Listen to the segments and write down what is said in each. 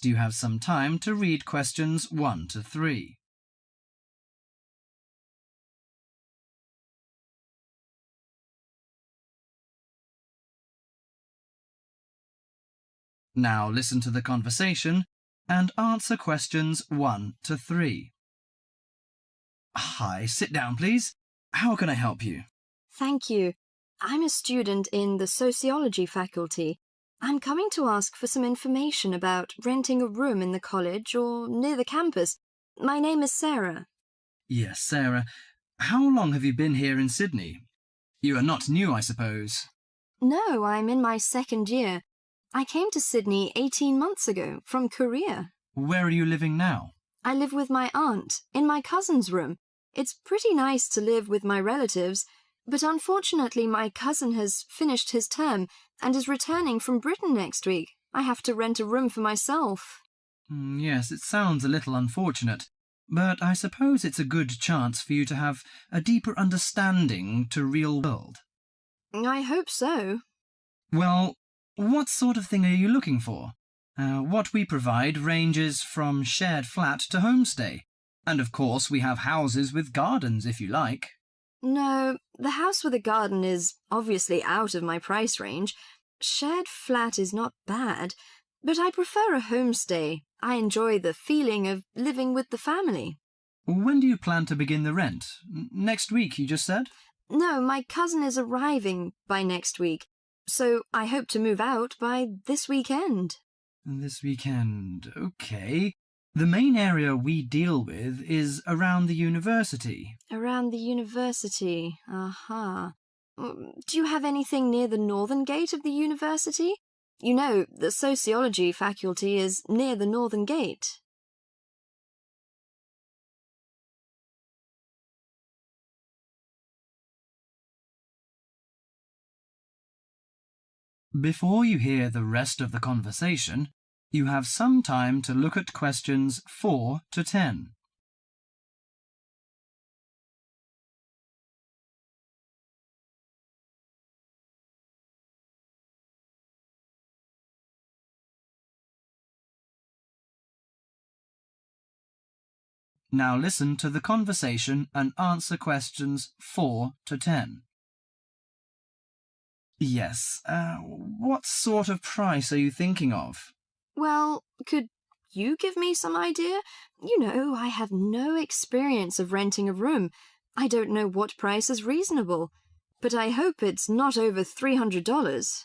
you have some time to read questions 1 to 3. Now listen to the conversation and answer questions 1 to 3. Hi, sit down, please. How can I help you? Thank you. I'm a student in the sociology faculty. I'm coming to ask for some information about renting a room in the college or near the campus. My name is Sarah. Yes, Sarah. How long have you been here in Sydney? You are not new, I suppose. No, I'm in my second year. I came to Sydney 18 months ago from Korea. Where are you living now? I live with my aunt in my cousin's room. It's pretty nice to live with my relatives, but unfortunately my cousin has finished his term and is returning from Britain next week. I have to rent a room for myself. Yes, it sounds a little unfortunate, but I suppose it's a good chance for you to have a deeper understanding to real world. I hope so. Well, what sort of thing are you looking for? What we provide ranges from shared flat to homestay. And of course we have houses with gardens if you like. No, the house with a garden is obviously out of my price range. Shared flat is not bad, but I prefer a homestay. I enjoy the feeling of living with the family. When do you plan to begin the rent? Next week, you just said? No, my cousin is arriving by next week, so I hope to move out by this weekend. This weekend, okay. The main area we deal with is around the university. Around the university, aha. Do you have anything near the northern gate of the university? You know, the sociology faculty is near the northern gate. Before you hear the rest of the conversation, you have some time to look at questions 4 to 10. Now listen to the conversation and answer questions 4 to 10. Yes, what sort of price are you thinking of? Well, could you give me some idea? You know, I have no experience of renting a room. I don't know what price is reasonable, but I hope it's not over $300.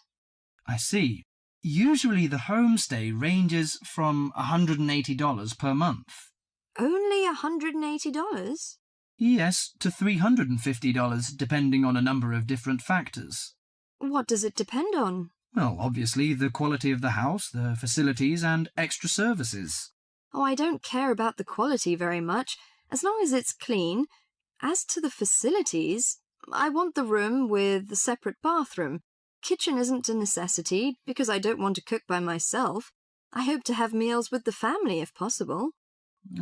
I see. Usually the homestay ranges from $180 per month. Only $180? Yes, to $350 depending on a number of different factors. What does it depend on? Well, obviously the quality of the house, the facilities and extra services. Oh, I don't care about the quality very much, as long as it's clean. As to the facilities, I want the room with a separate bathroom. Kitchen isn't a necessity, because I don't want to cook by myself. I hope to have meals with the family if possible.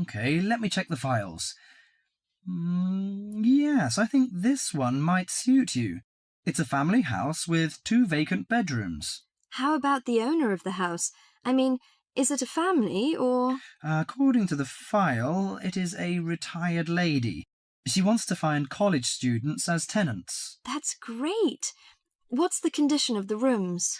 Okay, let me check the files. Yes, I think this one might suit you. It's a family house with 2 vacant bedrooms. How about the owner of the house? I mean, is it a family or... According to the file, it is a retired lady. She wants to find college students as tenants. That's great. What's the condition of the rooms?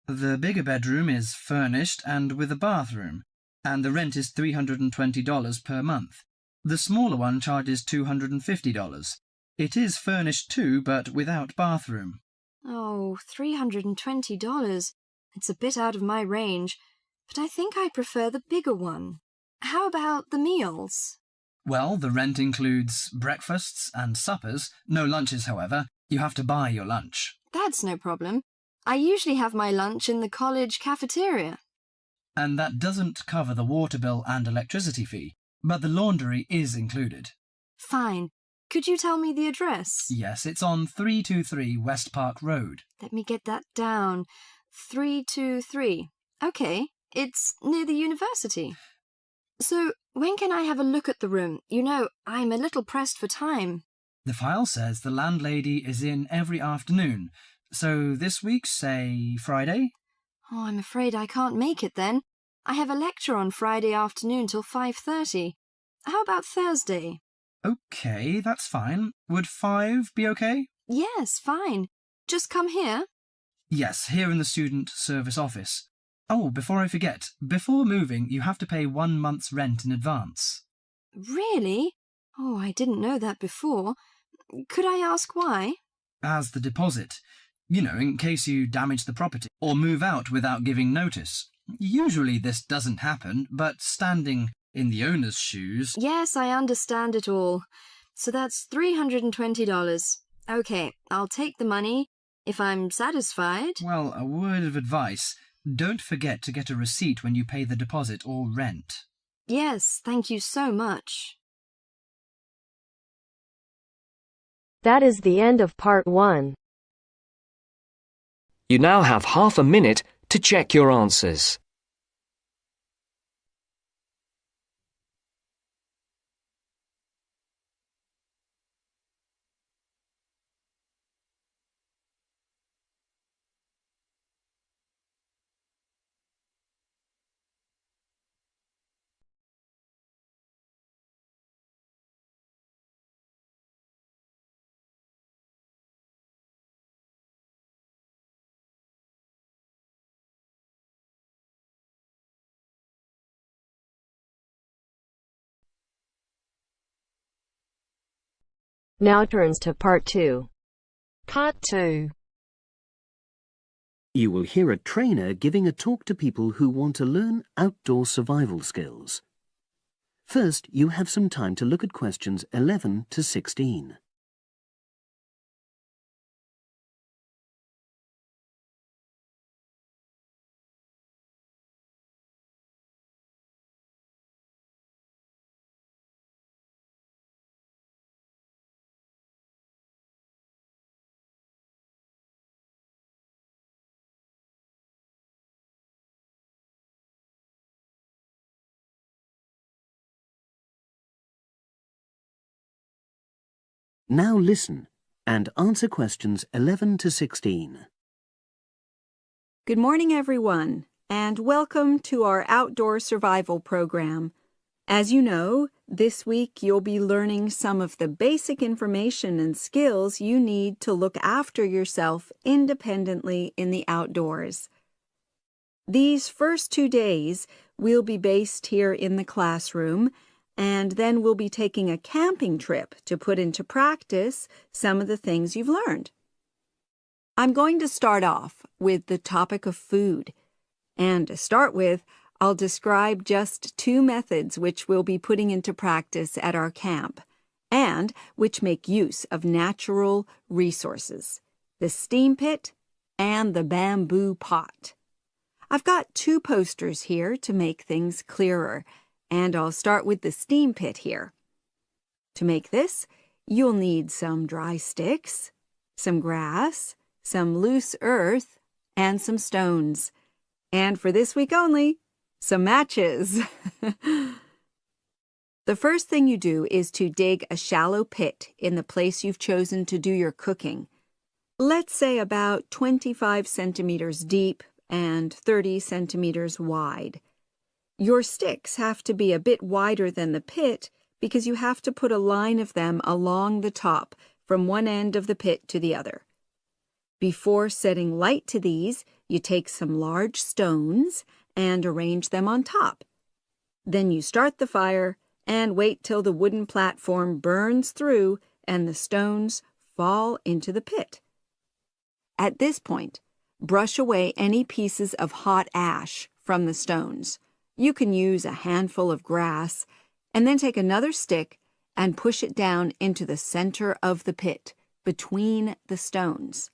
The bigger bedroom is furnished and with a bathroom, and the rent is $320 per month. The smaller one charges $250. It is furnished too, but without bathroom. Oh, $320. It's a bit out of my range, but I think I prefer the bigger one. How about the meals? Well, the rent includes breakfasts and suppers. No lunches, however. You have to buy your lunch. That's no problem. I usually have my lunch in the college cafeteria. And that doesn't cover the water bill and electricity fee, but the laundry is included. Fine. Could you tell me the address? Yes, it's on 323 West Park Road. Let me get that down. 323. Okay, it's near the university. So, when can I have a look at the room? You know, I'm a little pressed for time. The file says the landlady is in every afternoon. So this week, say Friday? Oh, I'm afraid I can't make it then. I have a lecture on Friday afternoon till 5:30. How about Thursday? OK, that's fine. Would 5 be OK? Yes, fine. Just come here. Yes, here in the student service office. Oh, before I forget, before moving, you have to pay 1 month's rent in advance. Really? Oh, I didn't know that before. Could I ask why? As the deposit. You know, in case you damage the property or move out without giving notice. Usually this doesn't happen, but standing in the owner's shoes... Yes, I understand it all. So that's $320. Okay, I'll take the money if I'm satisfied. Well, a word of advice. Don't forget to get a receipt when you pay the deposit or rent. Yes, thank you so much. That is the end of part 1. You now have half a minute to check your answers. Now turns to part 2. Part 2. You will hear a trainer giving a talk to people who want to learn outdoor survival skills. First, you have some time to look at questions 11 to 16. Now listen and answer questions 11 to 16. Good morning, everyone, and welcome to our outdoor survival program. As you know, this week you'll be learning some of the basic information and skills you need to look after yourself independently in the outdoors. These first 2 days will be based here in the classroom, and then we'll be taking a camping trip to put into practice some of the things you've learned. I'm going to start off with the topic of food. And to start with, I'll describe just 2 methods which we'll be putting into practice at our camp, and which make use of natural resources: the steam pit and the bamboo pot. I've got 2 posters here to make things clearer, and I'll start with the steam pit here. To make this, you'll need some dry sticks, some grass, some loose earth, and some stones. And for this week only, some matches. The first thing you do is to dig a shallow pit in the place you've chosen to do your cooking. Let's say about 25 centimeters deep and 30 centimeters wide. Your sticks have to be a bit wider than the pit because you have to put a line of them along the top from one end of the pit to the other. Before setting light to these, you take some large stones and arrange them on top. Then you start the fire and wait till the wooden platform burns through and the stones fall into the pit. At this point, brush away any pieces of hot ash from the stones. You can use a handful of grass, and then take another stick and push it down into the center of the pit, between the stones.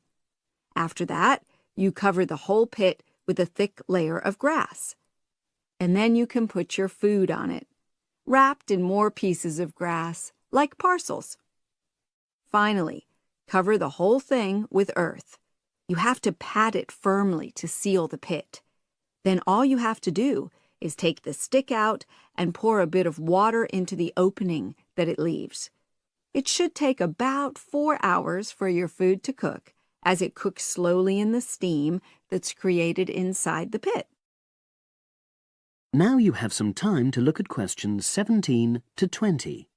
After that, you cover the whole pit with a thick layer of grass. And then you can put your food on it, wrapped in more pieces of grass, like parcels. Finally, cover the whole thing with earth. You have to pat it firmly to seal the pit. Then all you have to do is take the stick out and pour a bit of water into the opening that it leaves. It should take about 4 hours for your food to cook, as it cooks slowly in the steam that's created inside the pit. Now you have some time to look at questions 17 to 20.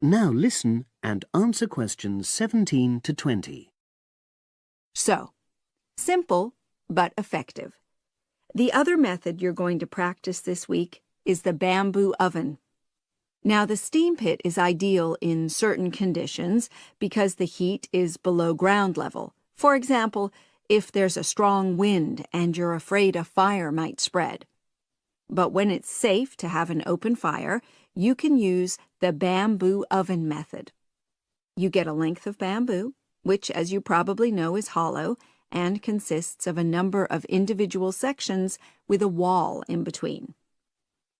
Now listen and answer questions 17 to 20. So, simple but effective. The other method you're going to practice this week is the bamboo oven. Now, the steam pit is ideal in certain conditions because the heat is below ground level. For example, if there's a strong wind and you're afraid a fire might spread. But when it's safe to have an open fire, you can use the bamboo oven method. You get a length of bamboo, which, as you probably know, is hollow and consists of a number of individual sections with a wall in between.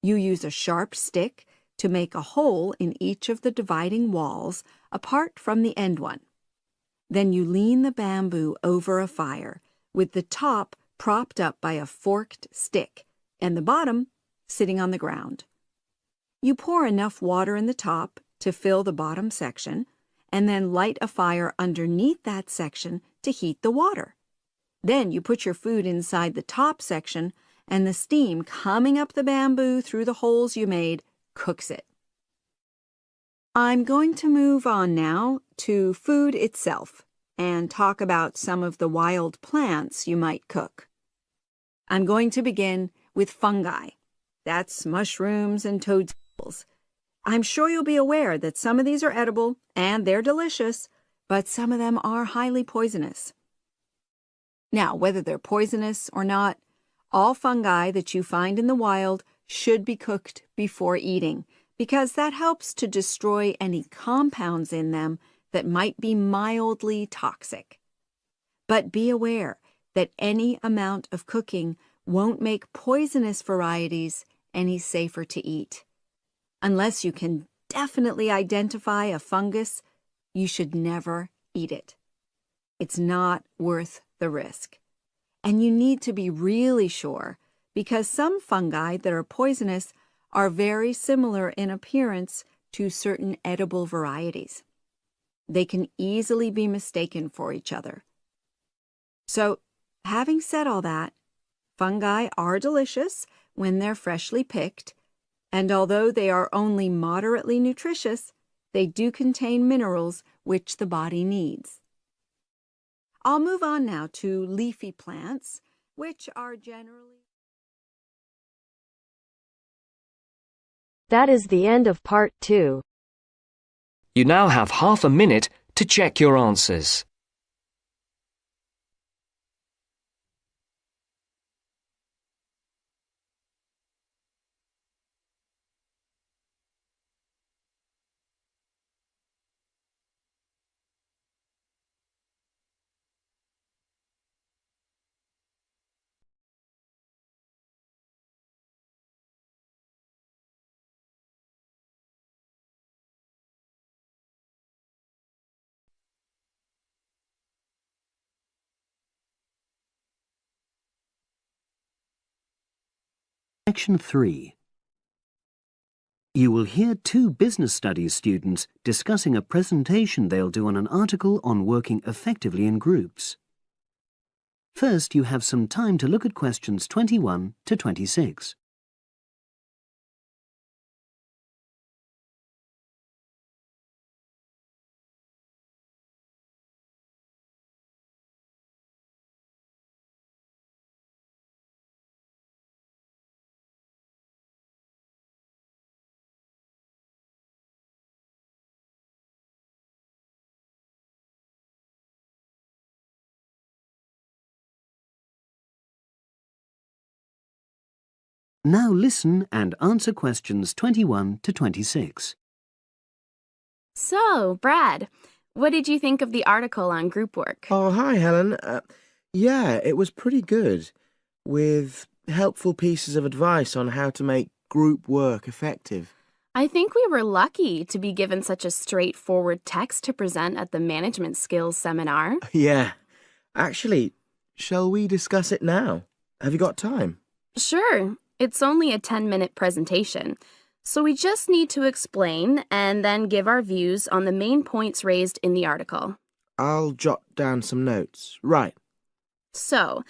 You use a sharp stick to make a hole in each of the dividing walls apart from the end one. Then you lean the bamboo over a fire, with the top propped up by a forked stick and the bottom sitting on the ground. You pour enough water in the top to fill the bottom section, and then light a fire underneath that section to heat the water. Then you put your food inside the top section, and the steam coming up the bamboo through the holes you made cooks it. I'm going to move on now to food itself and talk about some of the wild plants you might cook. I'm going to begin with fungi. That's mushrooms and toadstools. I'm sure you'll be aware that some of these are edible and they're delicious, but some of them are highly poisonous. Now, whether they're poisonous or not, all fungi that you find in the wild should be cooked before eating, because that helps to destroy any compounds in them that might be mildly toxic. But be aware that any amount of cooking won't make poisonous varieties any safer to eat. Unless you can definitely identify a fungus, you should never eat it. It's not worth the risk. And you need to be really sure, because some fungi that are poisonous are very similar in appearance to certain edible varieties. They can easily be mistaken for each other. So, having said all that, fungi are delicious when they're freshly picked, and although they are only moderately nutritious, they do contain minerals which the body needs. I'll move on now to leafy plants, which are generally... That is the end of part 2. You now have half a minute to check your answers. Section 3. You will hear two business studies students discussing a presentation they'll do on an article on working effectively in groups. First, you have some time to look at questions 21 to 26. Now listen and answer questions 21 to 26. So, Brad, what did you think of the article on group work? Oh, hi, Helen. Yeah, it was pretty good, with helpful pieces of advice on how to make group work effective. I think we were lucky to be given such a straightforward text to present at the management skills seminar. Yeah. Actually, Shall we discuss it now? Have you got time? Sure, it's only a 10-minute presentation, so we just need to explain and then give our views on the main points raised in the article. I'll jot down some notes. Right. So,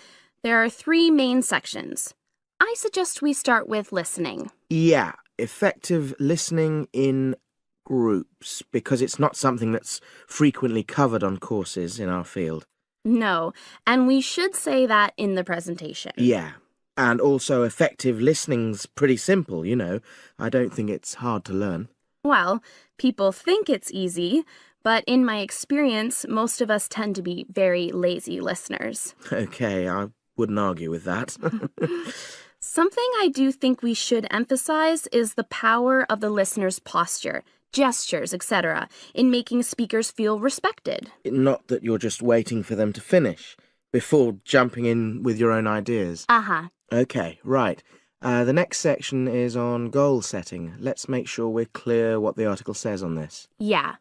there are 3 main sections. I suggest we start with listening. Yeah, effective listening in groups, because it's not something that's frequently covered on courses in our field. No, and we should say that in the presentation. Yeah, and also effective listening's pretty simple, you know. I don't think it's hard to learn. Well, people think it's easy, but in my experience, most of us tend to be very lazy listeners. Okay, I wouldn't argue with that. Something I do think we should emphasize is the power of the listener's posture, gestures, etc., in making speakers feel respected. Not that you're just waiting for them to finish before jumping in with your own ideas. Uh-huh. Okay, right. The next section is on goal setting. Let's make sure we're clear what the article says on this. Yeah.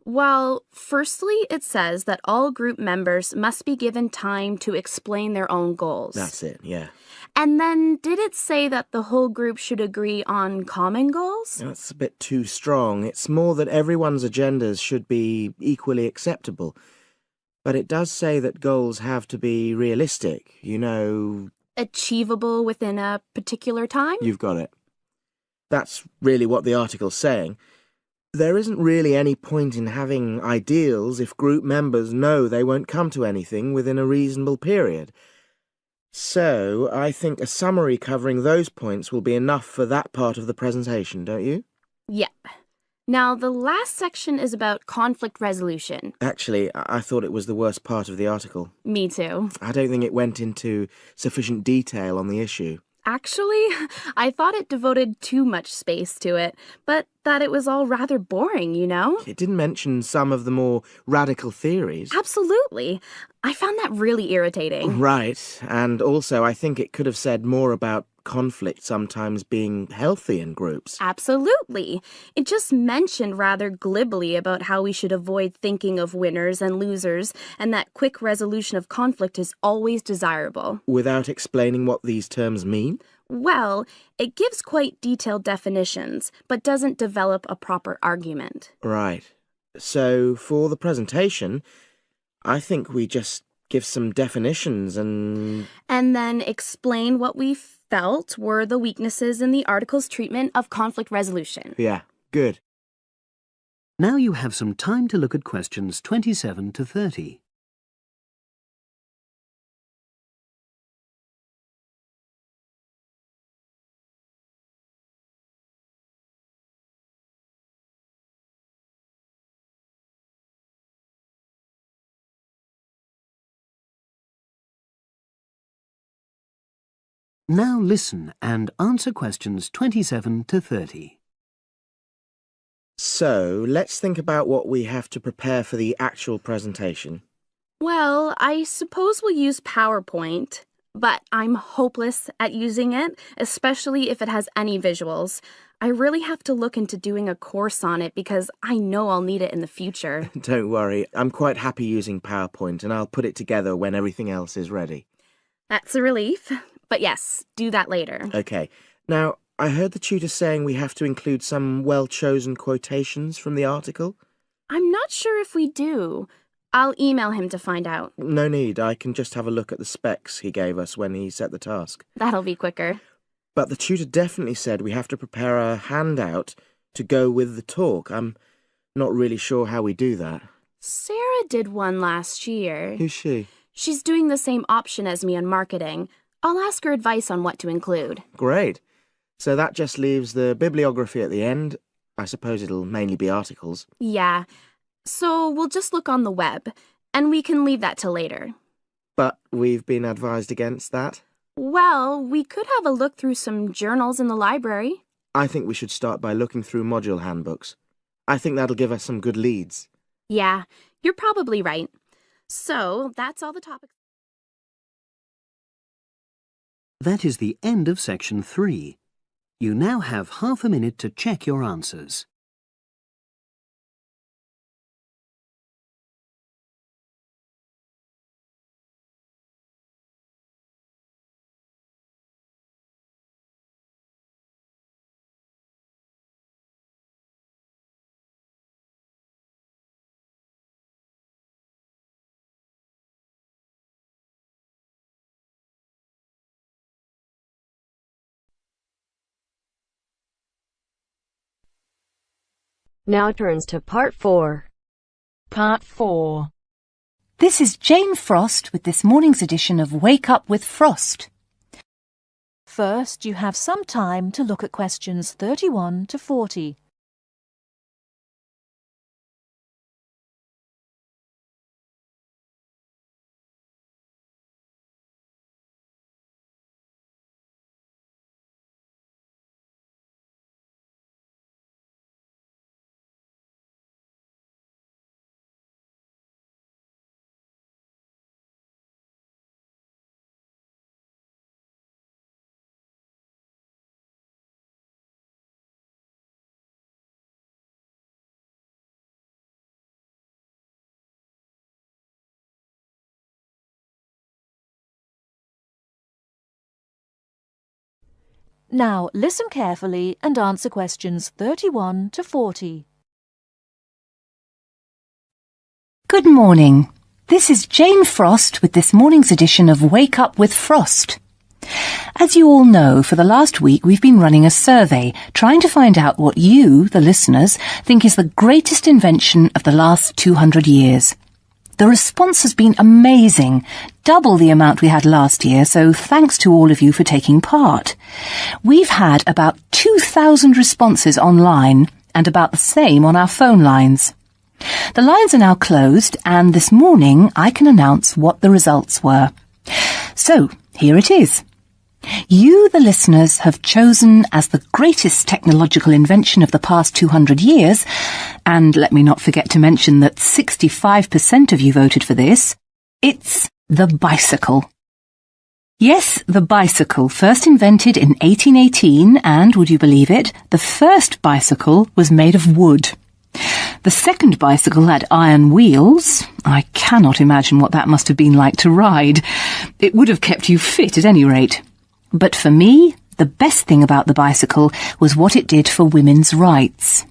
Well, firstly, it says that all group members must be given time to explain their own goals. That's it, yeah. And then, did it say that the whole group should agree on common goals? That's a bit too strong. It's more that everyone's agendas should be equally acceptable. But it does say that goals have to be realistic, you know. Achievable within a particular time? You've got it. That's really what the article's saying. There isn't really any point in having ideals if group members know they won't come to anything within a reasonable period. So, I think a summary covering those points will be enough for that part of the presentation, don't you? Yep. Now, the last section is about conflict resolution. Actually, I thought it was the worst part of the article. Me too. I don't think it went into sufficient detail on the issue. Actually, I thought it devoted too much space to it, but that it was all rather boring, you know? It didn't mention some of the more radical theories. Absolutely. I found that really irritating. Right, and also I think it could have said more about conflict sometimes being healthy in groups. Absolutely. It just mentioned rather glibly about how we should avoid thinking of winners and losers, and that quick resolution of conflict is always desirable. Without explaining what these terms mean? Well, it gives quite detailed definitions, but doesn't develop a proper argument. Right. So, for the presentation, I think we just give some definitions and then explain what we felt were the weaknesses in the article's treatment of conflict resolution. Yeah, good. Now you have some time to look at questions 27 to 30. Now listen and answer questions 27 to 30. So, let's think about what we have to prepare for the actual presentation. Well, I suppose we'll use PowerPoint, but I'm hopeless at using it, especially if it has any visuals. I really have to look into doing a course on it because I know I'll need it in the future. Don't worry, I'm quite happy using PowerPoint and I'll put it together when everything else is ready. That's a relief. But yes, do that later. Okay. Now, I heard the tutor saying we have to include some well-chosen quotations from the article. I'm not sure if we do. I'll email him to find out. No need, I can just have a look at the specs he gave us when he set the task. That'll be quicker. But the tutor definitely said we have to prepare a handout to go with the talk. I'm not really sure how we do that. Sarah did one last year. Who's she? She's doing the same option as me on marketing. I'll ask her advice on what to include. Great. So that just leaves the bibliography at the end. I suppose it'll mainly be articles. Yeah. So we'll just look on the web, and we can leave that till later. But we've been advised against that. Well, we could have a look through some journals in the library. I think we should start by looking through module handbooks. I think that'll give us some good leads. Yeah, you're probably right. So that's all the topics. That is the end of section 3. You now have half a minute to check your answers. Now turns to Part 4. Part 4. This is Jane Frost with this morning's edition of Wake Up with Frost. First, you have some time to look at questions 31 to 40. Now listen carefully and answer questions 31 to 40. Good morning. This is Jane Frost with this morning's edition of Wake Up with Frost. As you all know, for the last week we've been running a survey trying to find out what you, the listeners, think is the greatest invention of the last 200 years. The response has been amazing, double the amount we had last year, so thanks to all of you for taking part. We've had about 2,000 responses online and about the same on our phone lines. The lines are now closed, and this morning I can announce what the results were. So, here it is. You, the listeners, have chosen as the greatest technological invention of the past 200 years, and let me not forget to mention that 65% of you voted for this, it's the bicycle. Yes, the bicycle, first invented in 1818, and, would you believe it, the first bicycle was made of wood. The second bicycle had iron wheels. I cannot imagine what that must have been like to ride. It would have kept you fit at any rate. But for me, the best thing about the bicycle was what it did for women's rights.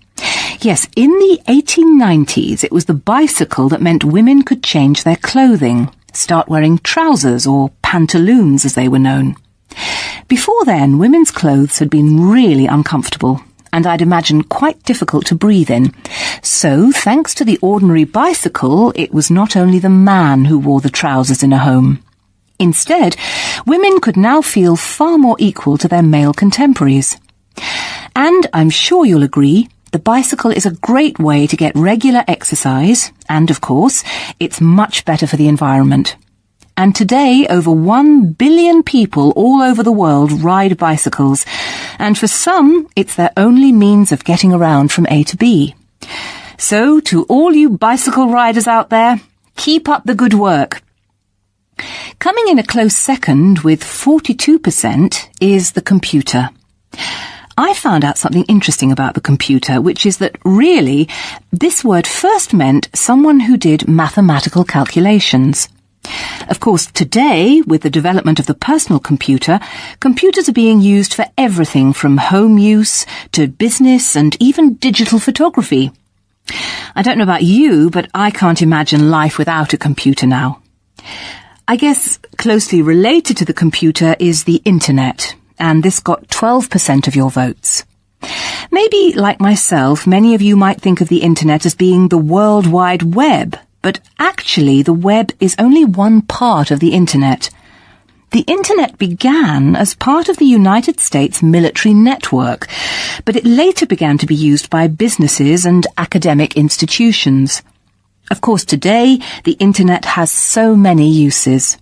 Yes, in the 1890s, it was the bicycle that meant women could change their clothing, start wearing trousers or pantaloons as they were known. Before then, women's clothes had been really uncomfortable, and I'd imagine quite difficult to breathe in. So, thanks to the ordinary bicycle, it was not only the man who wore the trousers in a home. Instead, women could now feel far more equal to their male contemporaries. And I'm sure you'll agree, the bicycle is a great way to get regular exercise, and of course, it's much better for the environment. And today, over 1 billion people all over the world ride bicycles, and for some, it's their only means of getting around from A to B. So, to all you bicycle riders out there, keep up the good work. Coming in a close second with 42% is the computer. I found out something interesting about the computer, which is that really this word first meant someone who did mathematical calculations. Of course, today, with the development of the personal computer, computers are being used for everything from home use to business and even digital photography. I don't know about you, but I can't imagine life without a computer now. I guess closely related to the computer is the internet, and this got 12% of your votes. Maybe, like myself, many of you might think of the internet as being the World Wide Web, but actually the web is only one part of the internet. The internet began as part of the United States military network, but it later began to be used by businesses and academic institutions. Of course, today, the internet has so many uses.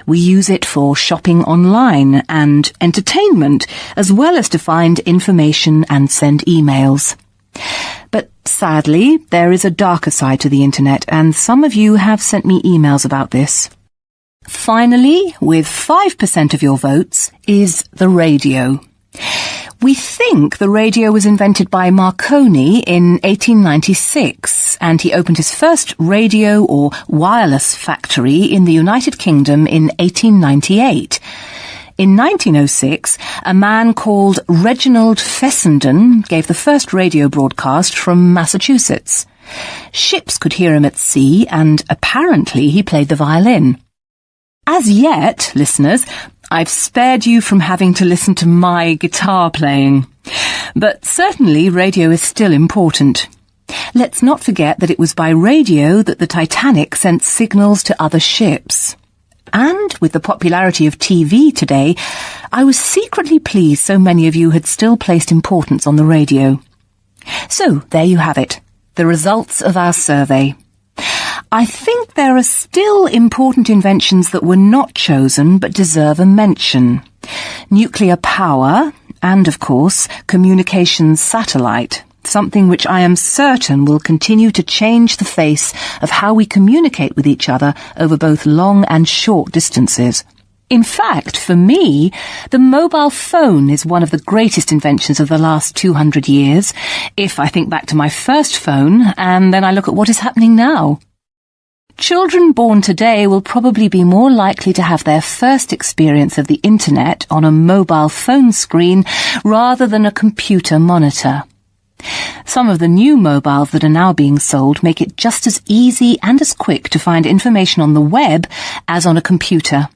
We use it for shopping online and entertainment, as well as to find information and send emails. But sadly, there is a darker side to the internet, and some of you have sent me emails about this. Finally, with 5% of your votes, is the radio. We think the radio was invented by Marconi in 1896, and he opened his first radio or wireless factory in the United Kingdom in 1898. In 1906, a man called Reginald Fessenden gave the first radio broadcast from Massachusetts. Ships could hear him at sea, and apparently he played the violin. As yet, listeners, I've spared you from having to listen to my guitar playing. But certainly radio is still important. Let's not forget that it was by radio that the Titanic sent signals to other ships. And with the popularity of TV today, I was secretly pleased so many of you had still placed importance on the radio. So, there you have it, the results of our survey. I think there are still important inventions that were not chosen but deserve a mention. Nuclear power and, of course, communications satellite, something which I am certain will continue to change the face of how we communicate with each other over both long and short distances. In fact, for me, the mobile phone is one of the greatest inventions of the last 200 years, if I think back to my first phone and then I look at what is happening now. Children born today will probably be more likely to have their first experience of the internet on a mobile phone screen rather than a computer monitor. Some of the new mobiles that are now being sold make it just as easy and as quick to find information on the web as on a computer.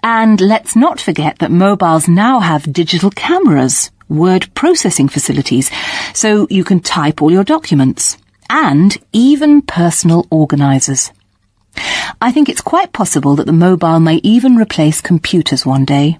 And let's not forget that mobiles now have digital cameras, word processing facilities, so you can type all your documents, and even personal organisers. I think it's quite possible that the mobile may even replace computers one day.